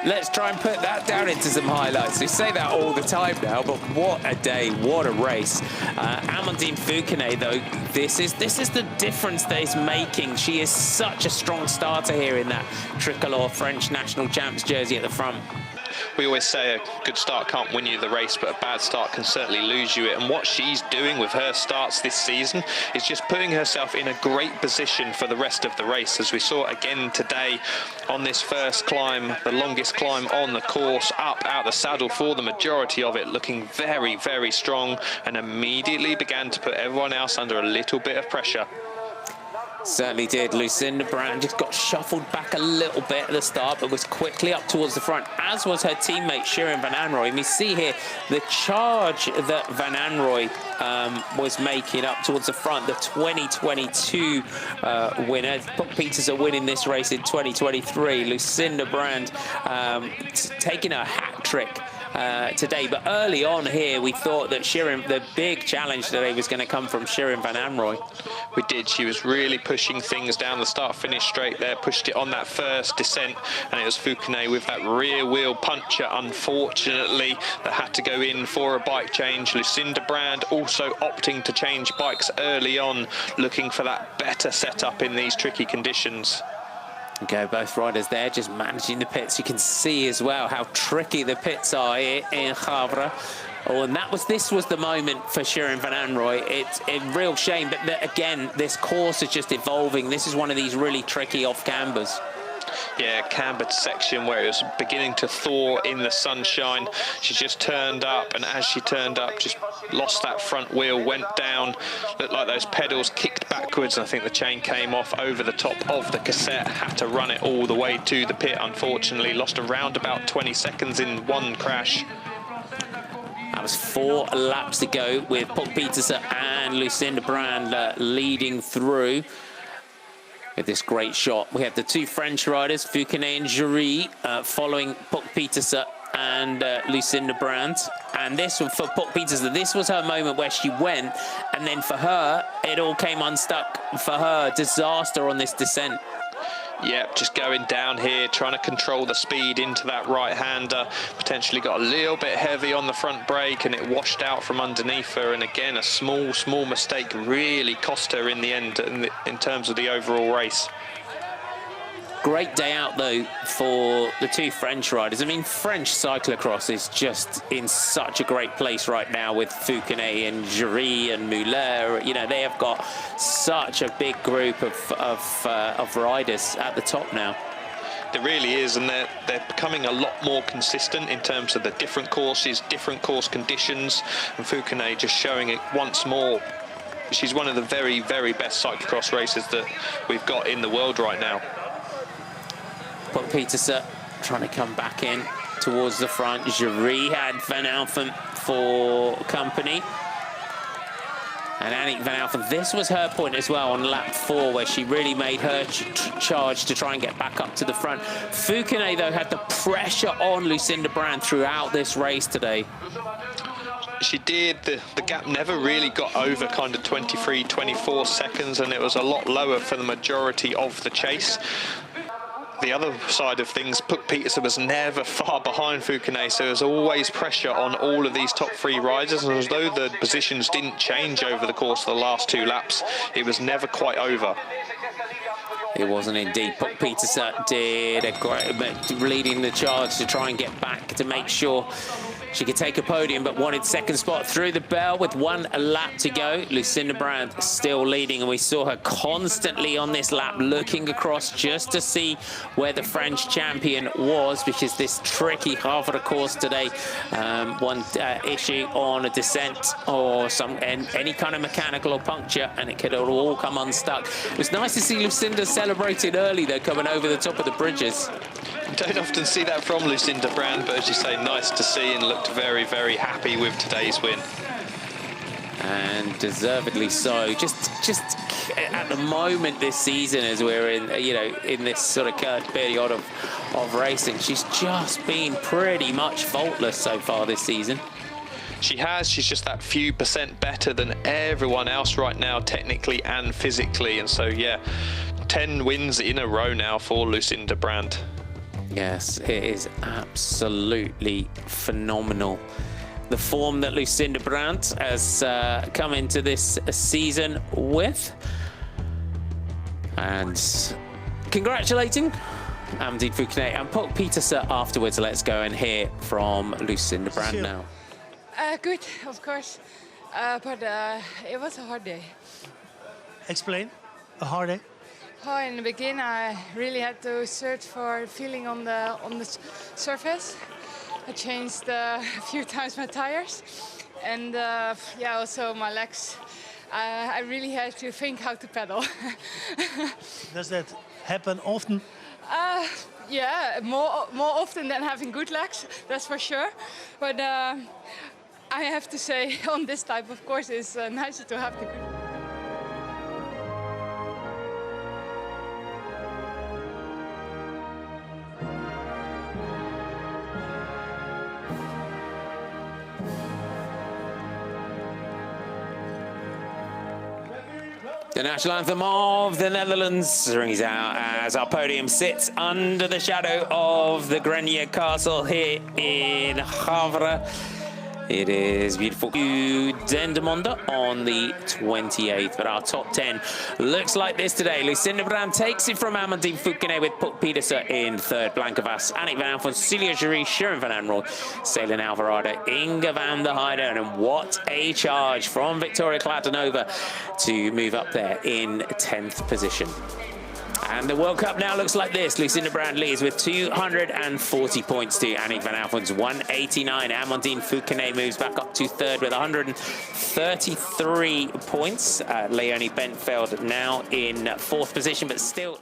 let's try and put that down into some highlights. We say that all the time now, but what a day, what a race. Amandine Fouquenet, though, this is the difference that is making. She is such a strong starter here in that tricolor French national champs jersey at the front. We always say a good start can't win you the race, but a bad start can certainly lose you it. And what she's doing with her starts this season is just putting herself in a great position for the rest of the race, as we saw again today on this first climb, the longest climb on the course, up out the saddle for the majority of it, looking very, very strong, and immediately began to put everyone else under a little bit of pressure. Certainly did. Lucinda Brand just got shuffled back a little bit at the start, but was quickly up towards the front, as was her teammate Shirin Van Anrooy. And we see here the charge that Van Anrooy was making up towards the front, the 2022 winner. Peters are winning this race in 2023. Lucinda Brand taking a hat trick today, but early on here we thought that the big challenge today was going to come from Shirin Van Anrooy. We did. She was really pushing things down the start-finish straight there, pushed it on that first descent, and it was Fouquenet with that rear wheel puncher, unfortunately, that had to go in for a bike change. Lucinda Brand also opting to change bikes early on, looking for that better setup in these tricky conditions. Okay, both riders there just managing the pits. You can see as well how tricky the pits are here in Gavere. Oh, and this was the moment for Shirin Van Anrooy. It's a real shame, but again, this course is just evolving. This is one of these really tricky off-cambers. Yeah, cambered section where it was beginning to thaw in the sunshine. She just turned up, and as she turned up, just lost that front wheel, went down, looked like those pedals kicked backwards, and I think the chain came off over the top of the cassette. Had to run it all the way to the pit, unfortunately. Lost around about 20 seconds in one crash. That was 4 laps to go with Petersen and Lucinda Brand leading through with this great shot. We have the two French riders, Fouquenet and Jury, following Petersen and Lucinda Brand. And this one for Petersen, this was her moment where she went, and then for her, it all came unstuck. For her, disaster on this descent. Yep, just going down here, trying to control the speed into that right-hander. Potentially got a little bit heavy on the front brake, and it washed out from underneath her. And again, a small mistake really cost her in the end in terms of the overall race. Great day out, though, for the two French riders. I mean, French cyclocross is just in such a great place right now with Fouquenet and Jury and Muller. You know, they have got such a big group of riders at the top now. There really is, and they're becoming a lot more consistent in terms of the different courses, different course conditions, and Fouquenet just showing it once more. She's one of the very, very best cyclocross racers that we've got in the world right now. Petersen trying to come back in towards the front. Jury had Van Alphen for company. And Annick Van Alphen, this was her point as well on lap 4, where she really made her charge to try and get back up to the front. Fouquenet, though, had the pressure on Lucinda Brand throughout this race today. She did. The gap never really got over kind of 23, 24 seconds, and it was a lot lower for the majority of the chase. The other side of things, Petersen was never far behind Fouquenet, so there's always pressure on all of these top 3 riders, and as though the positions didn't change over the course of the last 2 laps, it was never quite over. It wasn't indeed. Petersen did a great, leading the charge to try and get back to make sure she could take a podium, but wanted second spot through the bell with 1 lap to go. Lucinda Brand still leading, and we saw her constantly on this lap looking across just to see where the French champion was, because this tricky Gavere course today, one issue on a descent or any kind of mechanical or puncture, and it could all come unstuck. It was nice to see Lucinda celebrating early, though, coming over the top of the bridges. You don't often see that from Lucinda Brand, but as you say, nice to see, and looked very, very happy with today's win. And deservedly so. Just at the moment this season, as we're in, in this sort of curved period of racing, she's just been pretty much faultless so far this season. She has. She's just that few % better than everyone else right now, technically and physically. And so, yeah, 10 wins in a row now for Lucinda Brand. Yes, it is absolutely phenomenal. The form that Lucinda Brand has come into this season with. And congratulating Amandine Fouquenet and Puk Pieterse afterwards. Let's go and hear from Lucinda Brand now. Good, of course, but it was a hard day. Explain. A hard day? Oh, in the beginning, I really had to search for feeling on the surface. I changed a few times my tires, and yeah, also my legs. I really had to think how to pedal. Does that happen often? Yeah, more often than having good legs, that's for sure. But I have to say, on this type of course, it's nicer to have the good. The national anthem of the Netherlands rings out as our podium sits under the shadow of the Grenier Castle here in Gavere. It is beautiful. Dendermonde on the 28th, but our top 10 looks like this today. Lucinda Brand takes it from Amandine Fouquenet with Puk Pieterse in third. Blanca Vas, Annick van Alphen, Celia Jury, Sharon van Anrooy, Ceylin Alvarado, Inga van der Heijden, and what a charge from Victoria Kladanova to move up there in 10th position. And the World Cup now looks like this. Lucinda Brand leads with 240 points to Annick van Alphen's 189. Amandine Fouquenet moves back up to third with 133 points. Leonie Bentveld now in fourth position, but still...